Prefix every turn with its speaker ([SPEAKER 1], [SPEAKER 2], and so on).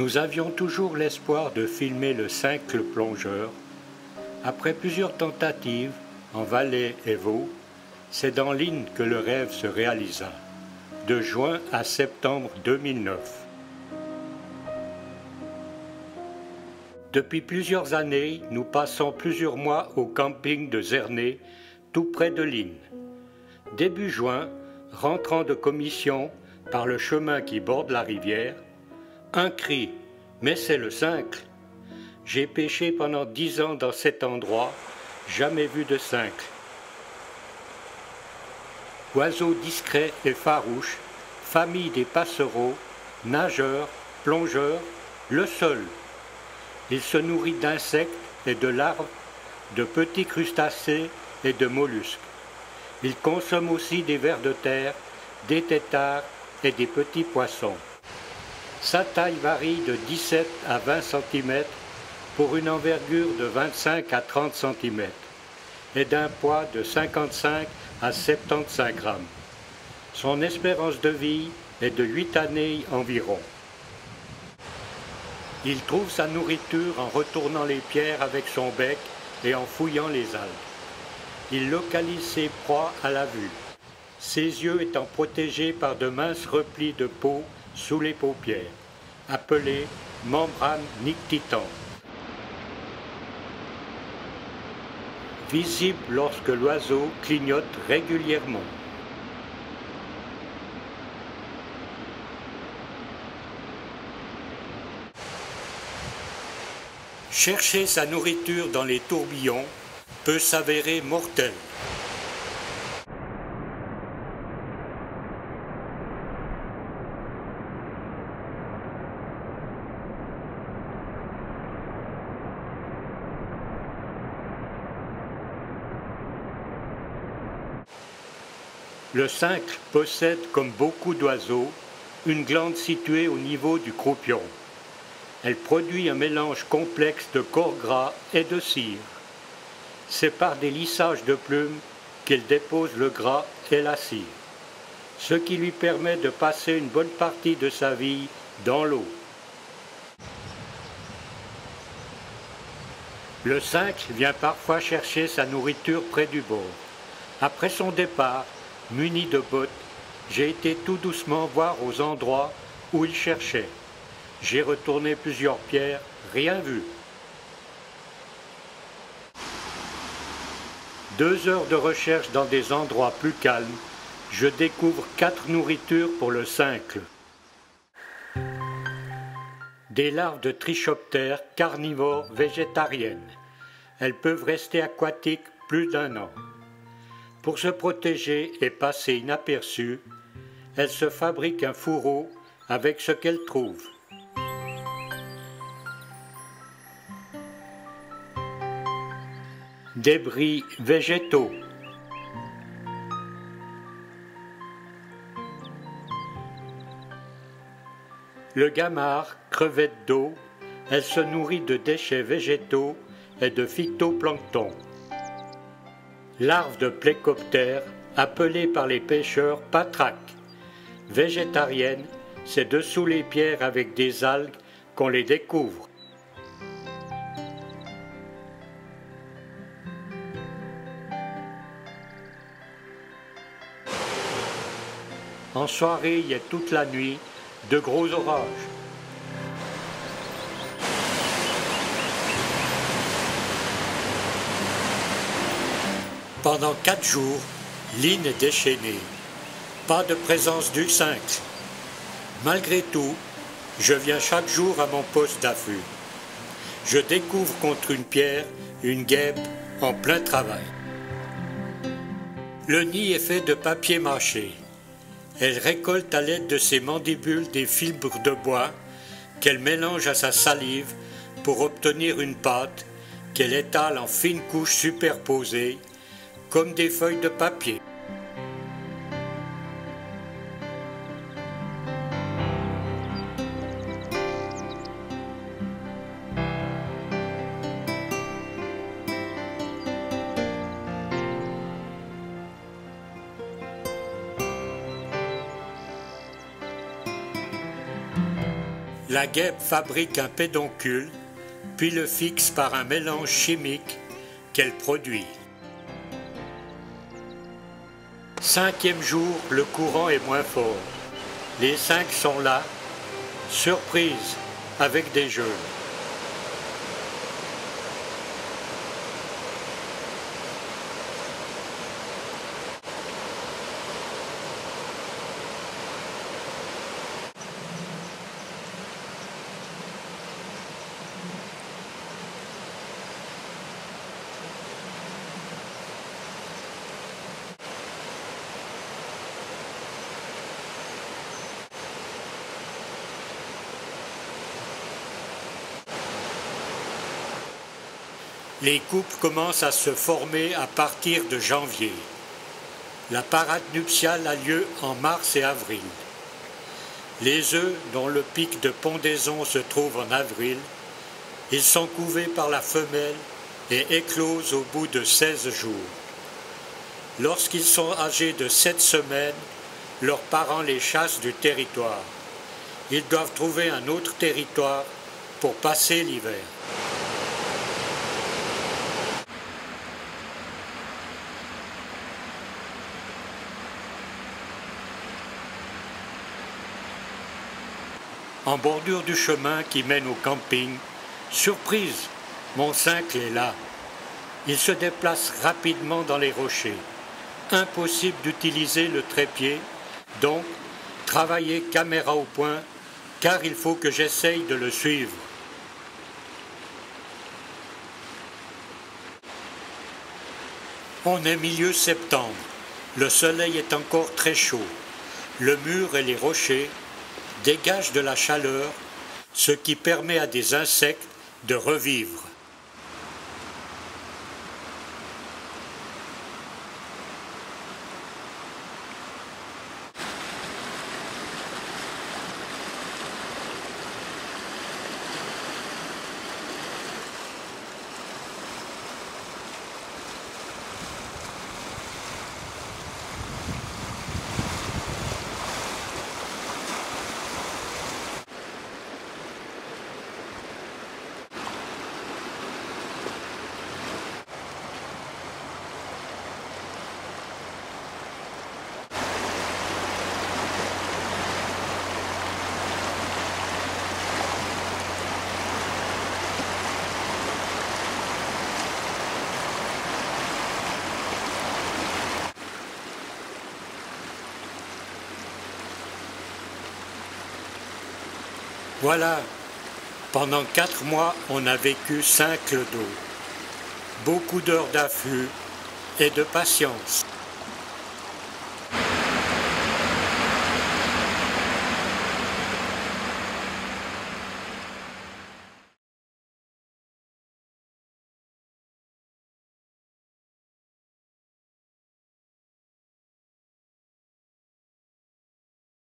[SPEAKER 1] Nous avions toujours l'espoir de filmer le cincle plongeur. Après plusieurs tentatives, en Valais et Vaud, c'est dans l'Inn que le rêve se réalisa, de juin à septembre 2009. Depuis plusieurs années, nous passons plusieurs mois au camping de Zernay, tout près de l'Inn. Début juin, rentrant de commission par le chemin qui borde la rivière, un cri « Mais c'est le cincle !» J'ai pêché pendant 10 ans dans cet endroit, jamais vu de cincle. Oiseau discret et farouche, famille des passereaux, nageurs, plongeurs, le seul. Il se nourrit d'insectes et de larves, de petits crustacés et de mollusques. Il consomme aussi des vers de terre, des têtards et des petits poissons. Sa taille varie de 17 à 20 cm pour une envergure de 25 à 30 cm et d'un poids de 55 à 75 grammes. Son espérance de vie est de 8 années environ. Il trouve sa nourriture en retournant les pierres avec son bec et en fouillant les algues. Il localise ses proies à la vue, ses yeux étant protégés par de minces replis de peau sous les paupières, appelées membranes nictitantes. Visible lorsque l'oiseau clignote régulièrement. Chercher sa nourriture dans les tourbillons peut s'avérer mortel. Le cincle possède, comme beaucoup d'oiseaux, une glande située au niveau du croupion. Elle produit un mélange complexe de corps gras et de cire. C'est par des lissages de plumes qu'il dépose le gras et la cire, ce qui lui permet de passer une bonne partie de sa vie dans l'eau. Le cincle vient parfois chercher sa nourriture près du bord. Après son départ, muni de bottes, j'ai été tout doucement voir aux endroits où il cherchait. J'ai retourné plusieurs pierres, rien vu. 2 heures de recherche dans des endroits plus calmes, je découvre 4 nourritures pour le cincle. Des larves de trichoptères carnivores végétariennes. Elles peuvent rester aquatiques plus d'1 an. Pour se protéger et passer inaperçues, elles se fabriquent un fourreau avec ce qu'elles trouvent. Débris végétaux. Le gamard, crevette d'eau, elle se nourrit de déchets végétaux et de phytoplancton. Larve de plécoptère, appelée par les pêcheurs patraque. Végétarienne, c'est dessous les pierres avec des algues qu'on les découvre. En soirée, il y a toute la nuit de gros orages. Pendant 4 jours, l'Inn est déchaînée. Pas de présence du cincle. Malgré tout, je viens chaque jour à mon poste d'affût. Je découvre contre une pierre une guêpe en plein travail. Le nid est fait de papier mâché. Elle récolte à l'aide de ses mandibules des fibres de bois qu'elle mélange à sa salive pour obtenir une pâte qu'elle étale en fines couches superposées comme des feuilles de papier. La guêpe fabrique un pédoncule, puis le fixe par un mélange chimique qu'elle produit. 5e jour, le courant est moins fort. Les 5 sont là, surprise, avec des jeux. Les couples commencent à se former à partir de janvier. La parade nuptiale a lieu en mars et avril. Les œufs, dont le pic de pondaison se trouve en avril, ils sont couvés par la femelle et éclosent au bout de 16 jours. Lorsqu'ils sont âgés de 7 semaines, leurs parents les chassent du territoire. Ils doivent trouver un autre territoire pour passer l'hiver. En bordure du chemin qui mène au camping, surprise, mon cincle est là. Il se déplace rapidement dans les rochers. Impossible d'utiliser le trépied, donc travailler caméra au point, car il faut que j'essaye de le suivre. On est milieu septembre. Le soleil est encore très chaud. Le mur et les rochers dégagent de la chaleur, ce qui permet à des insectes de revivre. Voilà, pendant 4 mois, on a vécu 5 d'eau. Beaucoup d'heures d'afflux et de patience.